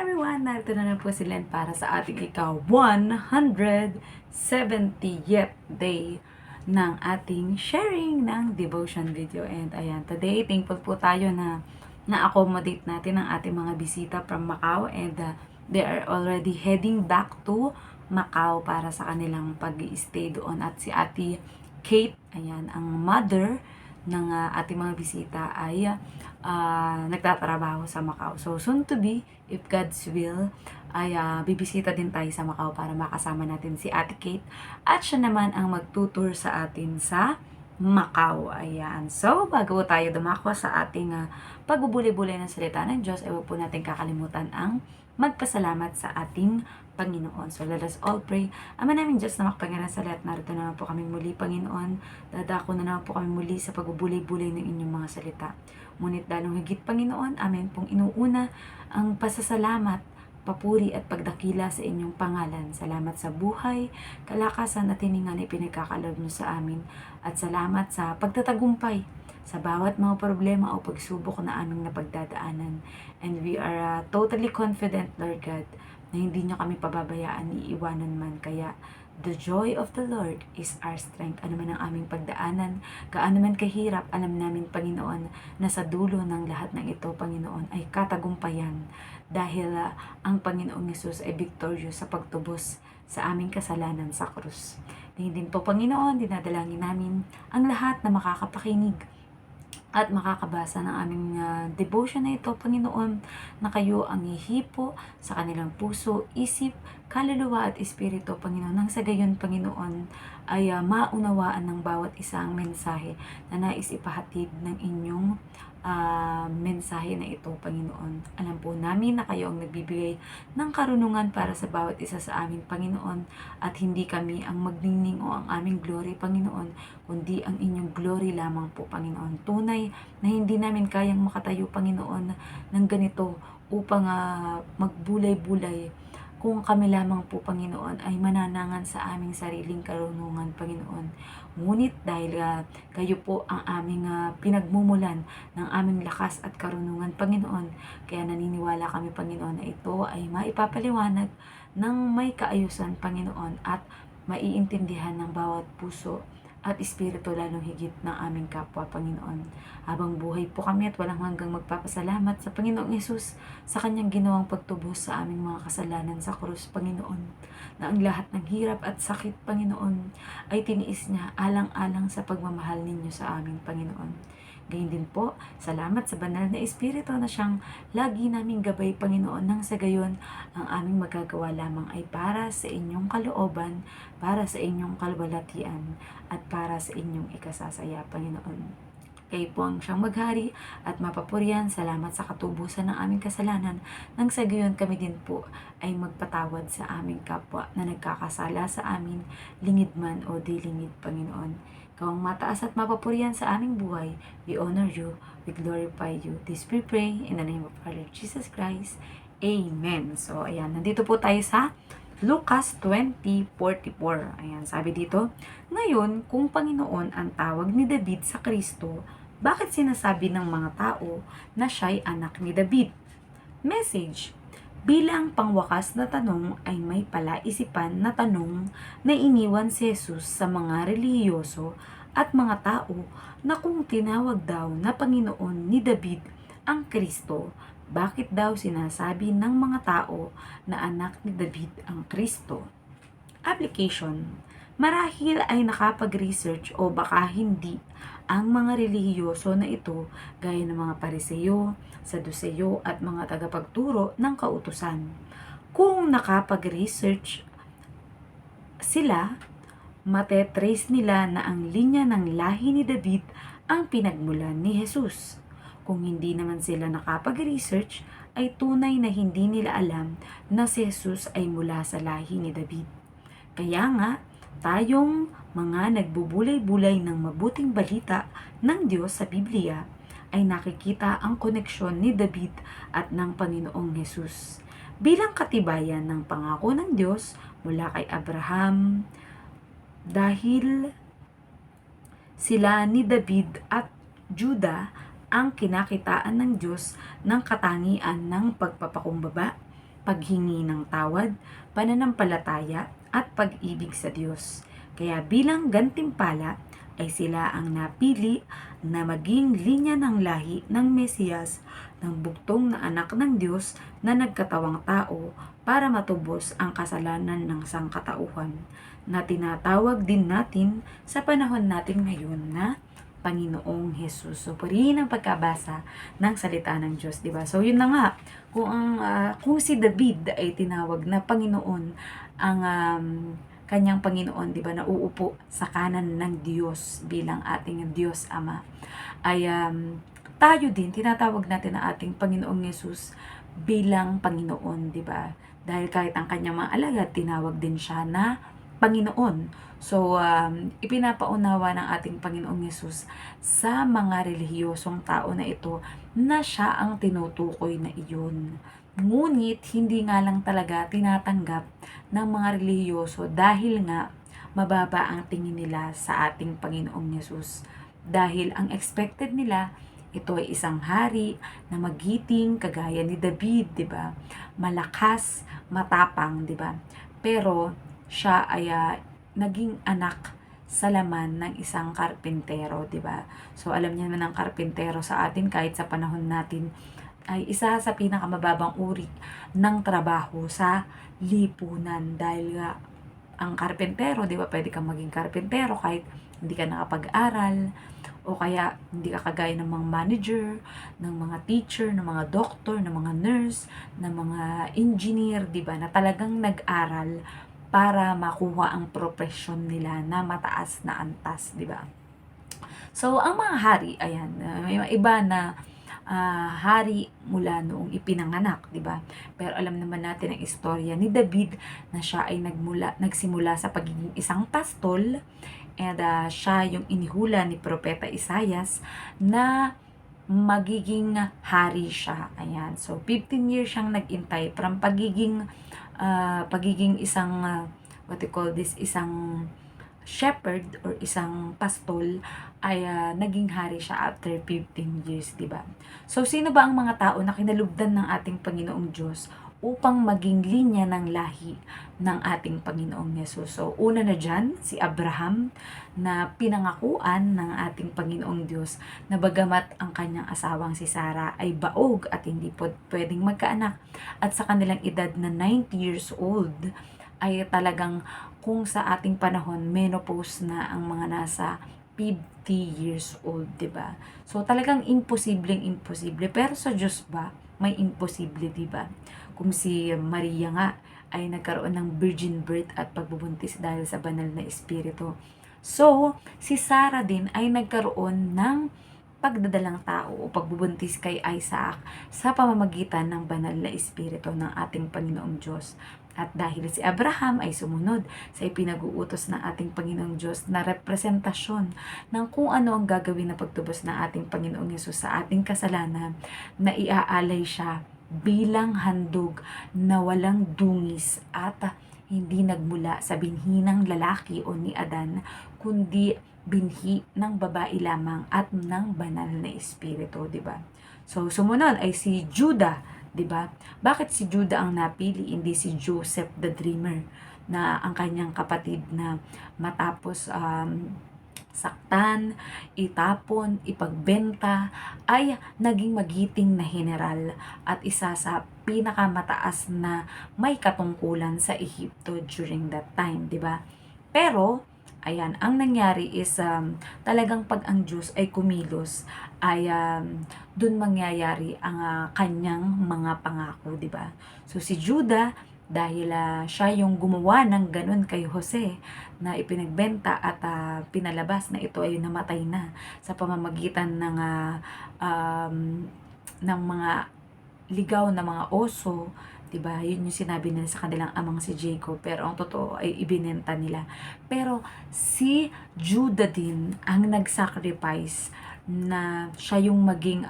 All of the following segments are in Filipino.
everyone! Narito na po si Len para sa ating ika-170th day ng ating sharing ng devotion video. And ayan, today, thankful po tayo na na-accommodate natin ang ating mga bisita from Macau and they are already heading back to Macau para sa kanilang pag-i-stay doon. At si Ate Kate, ayan, ang mother ng ating mga bisita ay nagtatrabaho sa Macau. So, soon to be, if God's will, ay bibisita din tayo sa Macau para makasama natin si Ate Kate. At siya naman ang magtutur sa atin sa Macau. Ayan. So, bago tayo dumako sa ating pagbubuli-bulay ng salita ng Diyos, ay huwag po natin kakalimutan ang magpasalamat sa ating Panginoon. So, let us all pray. Ama namin Diyos na makapangyarihan sa lahat, narito naman po kami muli, Panginoon. Dadako na naman po kami muli sa pagbubulay-bulay ng inyong mga salita. Ngunit lalong higit, Panginoon, amin pong inuuna ang pasasalamat, papuri at pagdakila sa inyong pangalan. Salamat sa buhay, kalakasan at hininga na ipinagkakaloob mo sa amin. At salamat sa pagtatagumpay sa bawat mga problema o pagsubok na aming napagdadaanan. And we are totally confident, Lord God, na hindi niyo kami pababayaan, iiwanan man. Kaya, the joy of the Lord is our strength. Ano man ang aming pagdaanan, gaano man kahirap, alam namin, Panginoon, na sa dulo ng lahat ng ito, Panginoon, ay katagumpayan. Dahil ang Panginoong Yesus ay victorious sa pagtubos sa aming kasalanan sa krus. Din po, Panginoon, dinadalangin namin ang lahat na makakapakinig at makakabasa ng aming devotion na ito, Panginoon, na kayo ang ihipo sa kanilang puso, isip, kaluluwa at espiritu, Panginoon. Nang sa gayon, Panginoon, ay maunawaan ng bawat isang mensahe na nais ipahatid ng inyong mensahe na ito, Panginoon. Alam po namin na kayo ang nagbibigay ng karunungan para sa bawat isa sa amin, Panginoon, at hindi kami ang magningning o ang aming glory, Panginoon, kundi ang inyong glory lamang po, Panginoon. Tunay na hindi namin kayang makatayo, Panginoon, ng ganito upang magbulay-bulay kung kami lamang po, Panginoon, ay mananangan sa aming sariling karunungan, Panginoon. Ngunit dahil kayo po ang aming pinagmumulan ng aming lakas at karunungan, Panginoon, kaya naniniwala kami, Panginoon, na ito ay maipapaliwanag ng may kaayusan, Panginoon, at maiintindihan ng bawat puso at espiritu, lalong higit ng aming kapwa, Panginoon. Habang buhay po kami at walang hanggang magpapasalamat sa Panginoong Yesus sa kanyang ginawang pagtubos sa aming mga kasalanan sa krus, Panginoon, na ang lahat ng hirap at sakit, Panginoon, ay tiniis niya alang-alang sa pagmamahal ninyo sa aming Panginoon. Gayun din po, salamat sa banal na Espiritu na siyang lagi naming gabay, Panginoon, nang sa gayon ang aming magagawa lamang ay para sa inyong kalooban, para sa inyong kalwalatian, at para sa inyong ikasasaya, Panginoon. Kayo po ang siyang maghari at mapapurihan. Salamat sa katubusan ng aming kasalanan. Nang sa gayon kami din po ay magpatawad sa aming kapwa na nagkakasala sa amin, lingid man o di lingid, Panginoon. Ikaw ang mataas at mapapurihan sa aming buhay. We honor you, we glorify you. This we pray in the name of our Lord Jesus Christ. Amen. So, ayan, nandito po tayo sa Lucas 20:44. Ayan, sabi dito, ngayon, kung Panginoon ang tawag ni David sa Kristo, bakit sinasabi ng mga tao na siya'y anak ni David? Message. Bilang pangwakas na tanong ay may palaisipan na tanong na iniwan si Jesus sa mga relihiyoso at mga tao na kung tinawag daw na Panginoon ni David ang Kristo, bakit daw sinasabi ng mga tao na anak ni David ang Kristo? Application. Marahil ay nakapag-research o baka hindi ang mga relihiyoso na ito gaya ng mga Pariseyo, Saduseyo at mga tagapagturo ng kautusan. Kung nakapag-research sila, matetrace nila na ang linya ng lahi ni David ang pinagmulan ni Jesus. Kung hindi naman sila nakapag-research, ay tunay na hindi nila alam na si Jesus ay mula sa lahi ni David. Kaya nga, tayong mga nagbubulay-bulay ng mabuting balita ng Diyos sa Biblia ay nakikita ang koneksyon ni David at ng Panginoong Jesus bilang katibayan ng pangako ng Diyos mula kay Abraham, dahil sila ni David at Judah ang kinakitaan ng Diyos ng katangian ng pagpapakumbaba, paghingi ng tawad, pananampalataya, at pag-ibig sa Diyos. Kaya bilang gantimpala ay sila ang napili na maging linya ng lahi ng Mesiyas, ng bugtong na anak ng Diyos na nagkatawang tao para matubos ang kasalanan ng sangkatauhan, na tinatawag din natin sa panahon natin ngayon na Panginoong Jesus. So, purihin ang pagkabasa ng salita ng Diyos, di ba? So, yun na nga, kung si David ay tinawag na Panginoon, ang kanyang Panginoon, di ba, na uupo sa kanan ng Diyos bilang ating Diyos Ama, ay tayo din, tinatawag natin ang ating Panginoong Jesus bilang Panginoon, di ba? Dahil kahit ang kanyang mga alagad, tinawag din siya na Panginoon. So, ipinapaunawa ng ating Panginoong Yesus sa mga relihiyosong tao na ito na siya ang tinutukoy na iyon. Ngunit, hindi nga lang talaga tinatanggap ng mga relihiyoso dahil nga mababa ang tingin nila sa ating Panginoong Yesus. Dahil ang expected nila, ito ay isang hari na magiting kagaya ni David, 'di ba? Malakas, matapang, 'di ba? Pero siya ay naging anak sa laman ng isang karpintero, 'di ba? So alam niyo naman ang karpintero sa atin kahit sa panahon natin ay isa sa pinakamababang uri ng trabaho sa lipunan dahil nga ang karpentero, 'di ba? Pwede kang maging karpentero kahit hindi ka nakapag-aral o kaya hindi ka kagaya ng mga manager, ng mga teacher, ng mga doctor, ng mga nurse, ng mga engineer, 'di ba? Na talagang nag-aral para makuha ang profesyon nila na mataas na antas, 'di ba? So, ang mga hari, ayan, may mga iba na hari mula noong ipinanganak, 'di ba? Pero alam naman natin ang istorya ni David na siya ay nagsimula sa pagiging isang pastol, and siya yung inihula ni Propeta Isaias na magiging hari siya. Ayan. So 15 years siyang nagintay from pagiging isang what you call this, isang shepherd or isang pastol ay naging hari siya after 15 years, di ba? So, sino ba ang mga tao na kinalugdan ng ating Panginoong Diyos upang maging linya ng lahi ng ating Panginoong Yesus? So, una na dyan, si Abraham, na pinangakuan ng ating Panginoong Diyos na bagamat ang kanyang asawang si Sarah ay baog at hindi pwedeng magkaanak at sa kanilang edad na 90 years old, ay talagang kung sa ating panahon, menopause na ang mga nasa 50 years old, 'di ba? So talagang imposibleng imposible. Pero sa Diyos ba, may imposible, 'di ba? Kung si Maria nga ay nagkaroon ng virgin birth at pagbubuntis dahil sa banal na espiritu. So, si Sarah din ay nagkaroon ng pagdadalang tao o pagbubuntis kay Isaac sa pamamagitan ng banal na espiritu ng ating Panginoong Diyos. At dahil si Abraham ay sumunod sa ipinag-uutos ng ating Panginoong Diyos na representasyon ng kung ano ang gagawin na pagtubos ng ating Panginoong Yesus sa ating kasalanan, na iaalay siya bilang handog na walang dungis at hindi nagmula sa binhi ng lalaki o ni Adan, kundi binhi ng babae lamang at ng banal na espiritu, di ba? So, sumunod ay si Judah, di ba? Bakit si Judah ang napili, hindi si Joseph the Dreamer, na ang kanyang kapatid na matapos saktan, itapon, ipagbenta, ay naging magiting na general at isa sa pinakamataas na may katungkulan sa Ehipto during that time, di ba? Pero ayan, ang nangyari is talagang pag ang Diyos ay kumilos, ay dun mangyayari ang kanyang mga pangako, di ba? So si Judah, dahil siya yung gumawa ng ganun kay Jose na ipinagbenta at pinalabas na ito ay namatay na sa pamamagitan ng mga ligaw na mga oso, 'di ba? Yun yung sinabi nila sa kanilang amang si Jacob, pero ang totoo ay ibinenta nila. Pero si Judah din ang nag-sacrifice na siya yung maging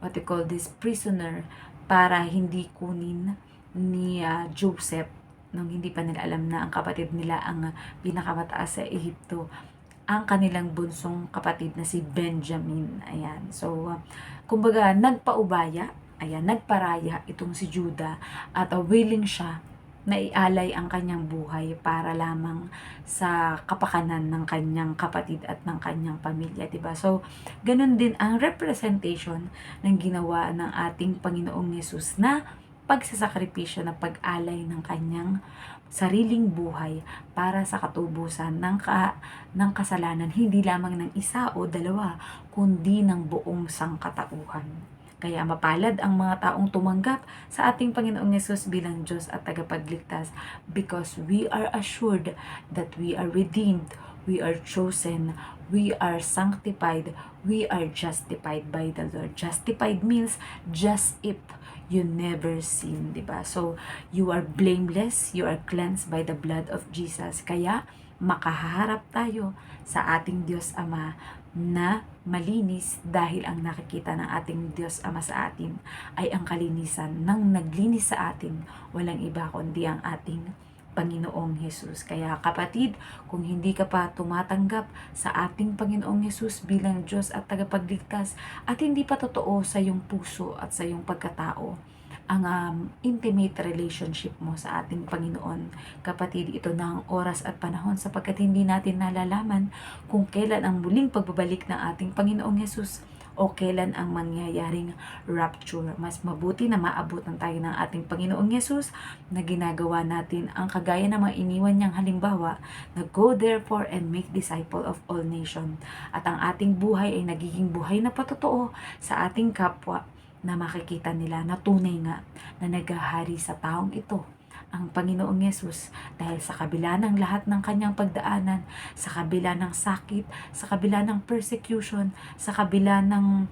what you call this, prisoner, para hindi kunin ni Joseph nung hindi pa nila alam na ang kapatid nila ang pinakamataas sa Ehipto, ang kanilang bunsong kapatid na si Benjamin. Ayan. So, kumbaga, nagpaubaya ayan, nagparaya itong si Judah at willing siya na ialay ang kanyang buhay para lamang sa kapakanan ng kanyang kapatid at ng kanyang pamilya, diba? So, ganun din ang representation ng ginawa ng ating Panginoong Yesus na pagsasakripisyo na pag-alay ng kanyang sariling buhay para sa katubusan ng kasalanan, hindi lamang ng isa o dalawa, kundi ng buong sangkatauhan. Kaya mapalad ang mga taong tumanggap sa ating Panginoong Yesus bilang Diyos at tagapagligtas, because we are assured that we are redeemed, we are chosen, we are sanctified, we are justified by the Lord. Justified means just if you never sin, diba? So, you are blameless, you are cleansed by the blood of Jesus. Kaya, makaharap tayo sa ating Diyos Ama na malinis, dahil ang nakikita ng ating Diyos Ama sa atin ay ang kalinisan ng naglinis sa atin, walang iba kundi ang ating Panginoong Hesus. Kaya kapatid, kung hindi ka pa tumatanggap sa ating Panginoong Hesus bilang Diyos at tagapagligtas, at hindi pa totoo sa iyong puso at sa iyong pagkatao ang intimate relationship mo sa ating Panginoon, kapatid, ito na ang oras at panahon, sapagkat hindi natin nalalaman kung kailan ang muling pagbabalik ng ating Panginoong Hesus o kailan ang mangyayaring rapture. Mas mabuti na maabutan tayo ng ating Panginoong Yesus na ginagawa natin ang kagaya ng mga iniwan niyang halimbawa na go therefore and make disciple of all nations. At ang ating buhay ay nagiging buhay na patotoo sa ating kapwa, na makikita nila na tunay nga na naghahari sa taong ito ang Panginoong Yesus, dahil sa kabila ng lahat ng kanyang pagdaanan, sa kabila ng sakit, sa kabila ng persecution, sa kabila ng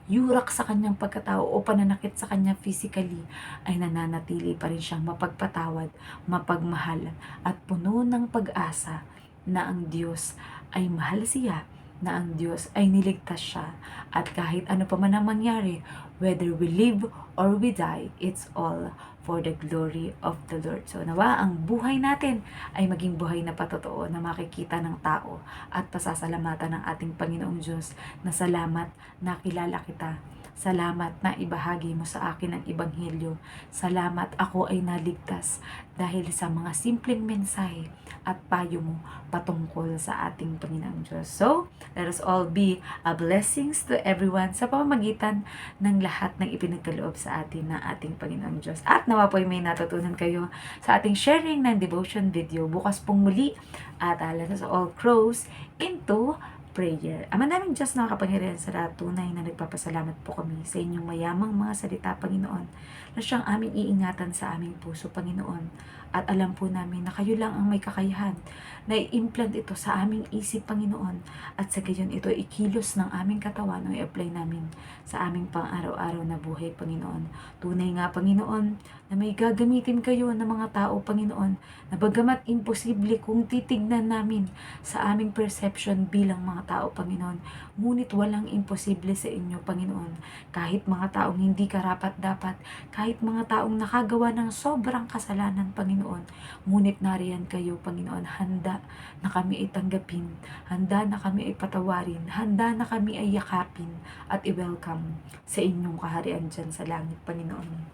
yurak sa kanyang pagkatao o pananakit sa kanya physically, ay nananatili pa rin siyang mapagpatawad, mapagmahal, at puno ng pag-asa na ang Diyos ay mahal siya, na ang Diyos ay niligtas siya, at kahit ano pa man ang mangyari, whether we live or we die, it's all for the glory of the Lord. So nawa ang buhay natin ay maging buhay na patotoo, na makikita ng tao at pasasalamatan ng ating Panginoong Diyos na salamat na kilala kita. Salamat na ibahagi mo sa akin ang Ebanghelyo. Salamat ako ay naligtas dahil sa mga simpleng mensahe at payo mo patungkol sa ating Panginoong Diyos. So, let us all be a blessings to everyone sa pamamagitan ng lahat ng ipinagkaloob sa atin ng ating Panginoong Diyos. At nawa po ay may natutunan kayo sa ating sharing ng devotion video. Bukas pong muli at let us all close into prayer. Ama naming Diyos na makapangyarihan sa lahat, tunay na nagpapasalamat po kami sa inyong mayamang mga salita, Panginoon, na siyang aming iingatan sa aming puso, Panginoon. At alam po namin na kayo lang ang may kakayahan na i-implant ito sa aming isip, Panginoon, at sa gayon ito ikilos ng aming katawan o i-apply namin sa aming pang-araw-araw na buhay, Panginoon. Tunay nga, Panginoon, na may gagamitin kayo ng mga tao, Panginoon, na bagamat imposible kung titignan namin sa aming perception bilang mga tao, Panginoon, ngunit walang imposible sa inyo, Panginoon. Kahit mga taong hindi karapat-dapat, kahit mga taong nakagawa ng sobrang kasalanan, Panginoon, ngunit nariyan kayo, Panginoon, handa na kami ay tanggapin, handa na kami ay patawarin, handa na kami ay yakapin at i-welcome sa inyong kaharian dyan sa langit, Panginoon.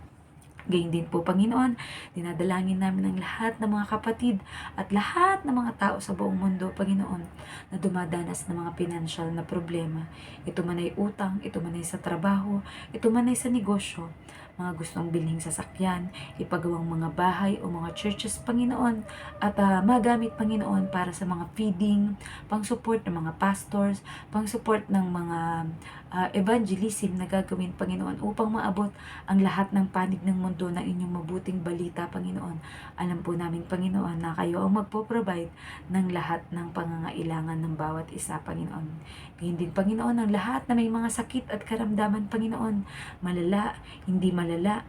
Gayun din po, Panginoon, dinadalangin namin ang lahat ng mga kapatid at lahat ng mga tao sa buong mundo, Panginoon, na dumadanas ng mga financial na problema. Ito man ay utang, ito man ay sa trabaho, ito man ay sa negosyo, mga gustong bilhing sasakyan, ipagawang mga bahay o mga churches, Panginoon, at magamit, Panginoon, para sa mga feeding, pang-support ng mga pastors, pang-support ng mga evangelism na gagawin, Panginoon, upang maabot ang lahat ng panig ng mundo ng inyong mabuting balita, Panginoon. Alam po namin, Panginoon, na kayo ang magpo-provide ng lahat ng pangangailangan ng bawat isa, Panginoon. Gayun din, Panginoon, ang lahat na may mga sakit at karamdaman, Panginoon, malala, hindi malala,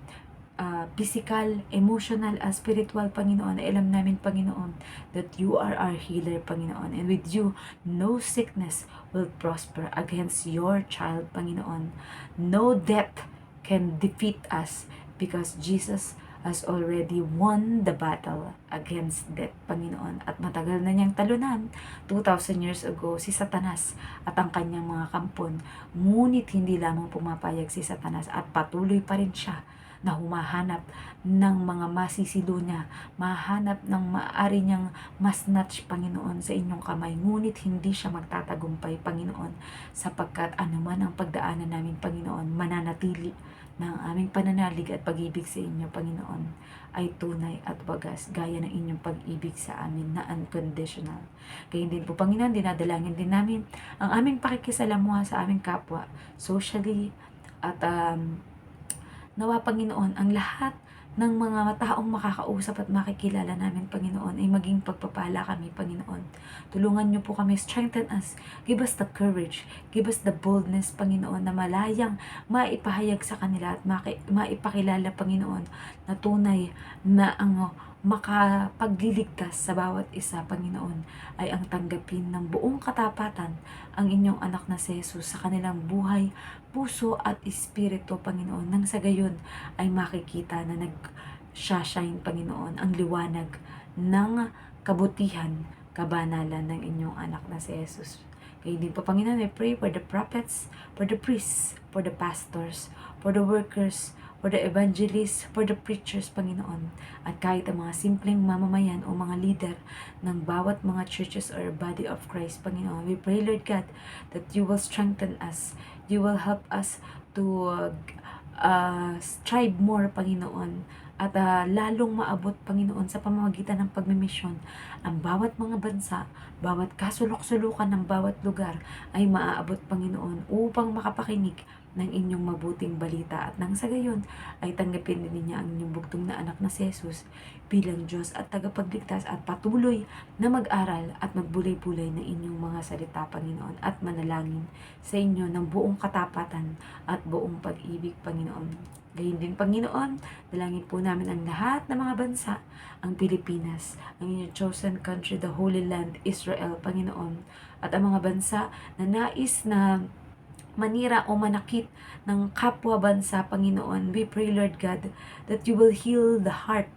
physical, emotional, spiritual, Panginoon, na alam namin, Panginoon, that you are our healer, Panginoon, and with you, no sickness will prosper against your child, Panginoon. No death can defeat us because Jesus, has already won the battle against death, Panginoon. At matagal na niyang talunan, 2,000 years ago, si Satanas at ang kanyang mga kampon. Ngunit hindi lamang pumapayag si Satanas at patuloy pa rin siya na humahanap ng mga masisilo niya, mahanap ng maaari niyang masnatch, Panginoon, sa inyong kamay. Ngunit hindi siya magtatagumpay, Panginoon, sapagkat anuman ang pagdaanan namin, Panginoon, mananatili na ang aming pananalig at pag-ibig sa inyo, Panginoon, ay tunay at wagas, gaya ng inyong pag-ibig sa amin na unconditional. Kaya din po, Panginoon, dinadalangin din namin ang aming pakikisalamuha sa aming kapwa, socially, at nawa, Panginoon, ang lahat ng mga taong makakausap at makikilala namin, Panginoon, ay maging pagpapala kami, Panginoon. Tulungan niyo po kami, strengthen us, give us the courage, give us the boldness, Panginoon, na malayang maipahayag sa kanila at maipakilala, Panginoon, na tunay na ang makapagliligtas sa bawat isa, Panginoon, ay ang tanggapin ng buong katapatan ang inyong anak na si Jesus sa kanilang buhay, puso at espiritu, Panginoon, nang sa gayon ay makikita na nag-shine, Panginoon, ang liwanag ng kabutihan, kabanalan ng inyong anak na si Jesus. Kaya din po, Panginoon, I pray for the prophets, for the priests, for the pastors, for the workers, for the evangelists, for the preachers, Panginoon, at kahit ang mga simpleng mamamayan o mga leader ng bawat mga churches or body of Christ, Panginoon. We pray, Lord God, that you will strengthen us, you will help us to strive more, Panginoon, at lalong maabot, Panginoon, sa pamamagitan ng pagmimisyon ang bawat mga bansa, bawat kasulok-sulukan ng bawat lugar ay maaabot, Panginoon, upang makapakinig ng inyong mabuting balita at nang sa gayon ay tanggapin din niya ang inyong bugtong na anak na si Jesus bilang Diyos at tagapagligtas at patuloy na mag-aral at magbulay-bulay ng inyong mga salita, Panginoon, at manalangin sa inyo ng buong katapatan at buong pag-ibig, Panginoon. Gayun din, Panginoon, dalangin po namin ang lahat ng mga bansa, ang Pilipinas, ang inyong chosen country, the Holy Land, Israel, Panginoon, at ang mga bansa na nais na manira o manakit ng kapwa bansa, Panginoon. We pray, Lord God, that you will heal the heart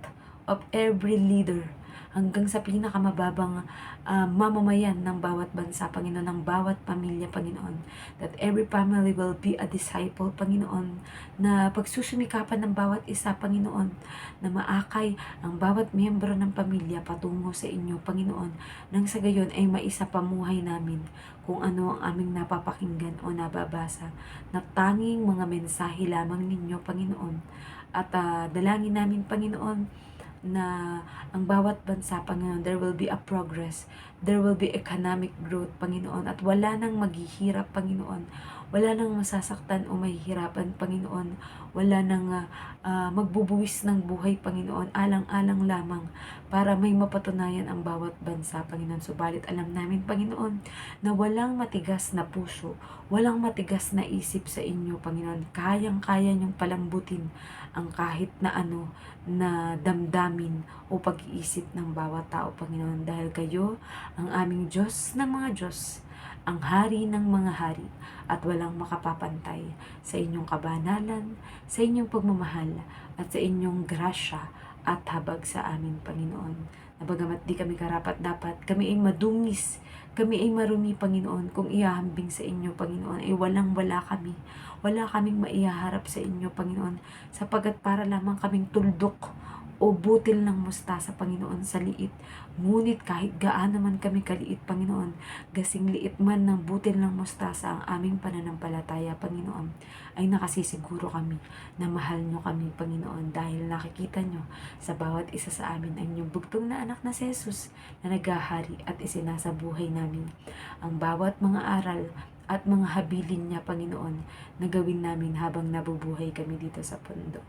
of every leader hanggang sa pinakamababang mamamayan ng bawat bansa, Panginoon, ng bawat pamilya, Panginoon. That every family will be a disciple, Panginoon, na pagsusumikapan ng bawat isa, Panginoon, na maakay ang bawat miyembro ng pamilya patungo sa inyo, Panginoon, nang sa gayon ay maisapamuhay namin kung ano ang aming napapakinggan o nababasa, na tanging mga mensahe lamang ninyo, Panginoon. At dalangin namin, Panginoon, na ang bawat bansa, Panginoon, there will be a progress, there will be economic growth, Panginoon, at wala nang maghihirap, Panginoon, wala nang masasaktan o mahihirapan, Panginoon, wala nang magbubuwis ng buhay, Panginoon, alang-alang lamang para may mapatunayan ang bawat bansa, Panginoon. Subalit alam namin, Panginoon, na walang matigas na puso, walang matigas na isip sa inyo, Panginoon. Kayang-kaya niyong palambutin ang kahit na ano na damdamin o pag-iisip ng bawat tao, Panginoon, dahil kayo ang aming Diyos ng mga Diyos, ang Hari ng mga hari, at walang makapapantay sa inyong kabanalan, sa inyong pagmamahal, at sa inyong grasya at habag sa amin, Panginoon. Na bagamat di kami karapat-dapat, kami ay madungis, kami ay marumi, Panginoon, kung ihahambing sa inyo, Panginoon, ay walang-wala kami. Wala kaming maihaharap sa inyo, Panginoon, sapagkat para lamang kaming tuldok o butil ng mustasa, Panginoon, sa liit. Ngunit kahit gaano man kami kaliit, Panginoon, gasing liit man ng butil ng mustasa ang aming pananampalataya, Panginoon, ay nakasisiguro kami na mahal nyo kami, Panginoon, dahil nakikita nyo sa bawat isa sa amin ang inyong bugtong na anak na si Jesus na naghahari at isinasabuhay namin ang bawat mga aral at mga habilin niya, Panginoon, na gawin namin habang nabubuhay kami dito sa mundo.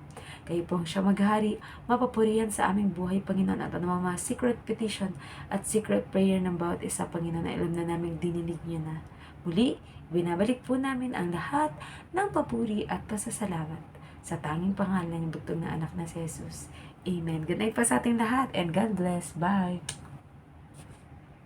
Kayo pong siya maghari, mapapurihan sa aming buhay, Panginoon, at ang mga secret petition at secret prayer ng bawat isa, Panginoon, na alam na namin dininig niyo na. Muli, binabalik po namin ang lahat ng papuri at pasasalamat sa tanging pangalan ng bugtong na anak na si Jesus. Amen. Good night pa sa ating lahat and God bless. Bye!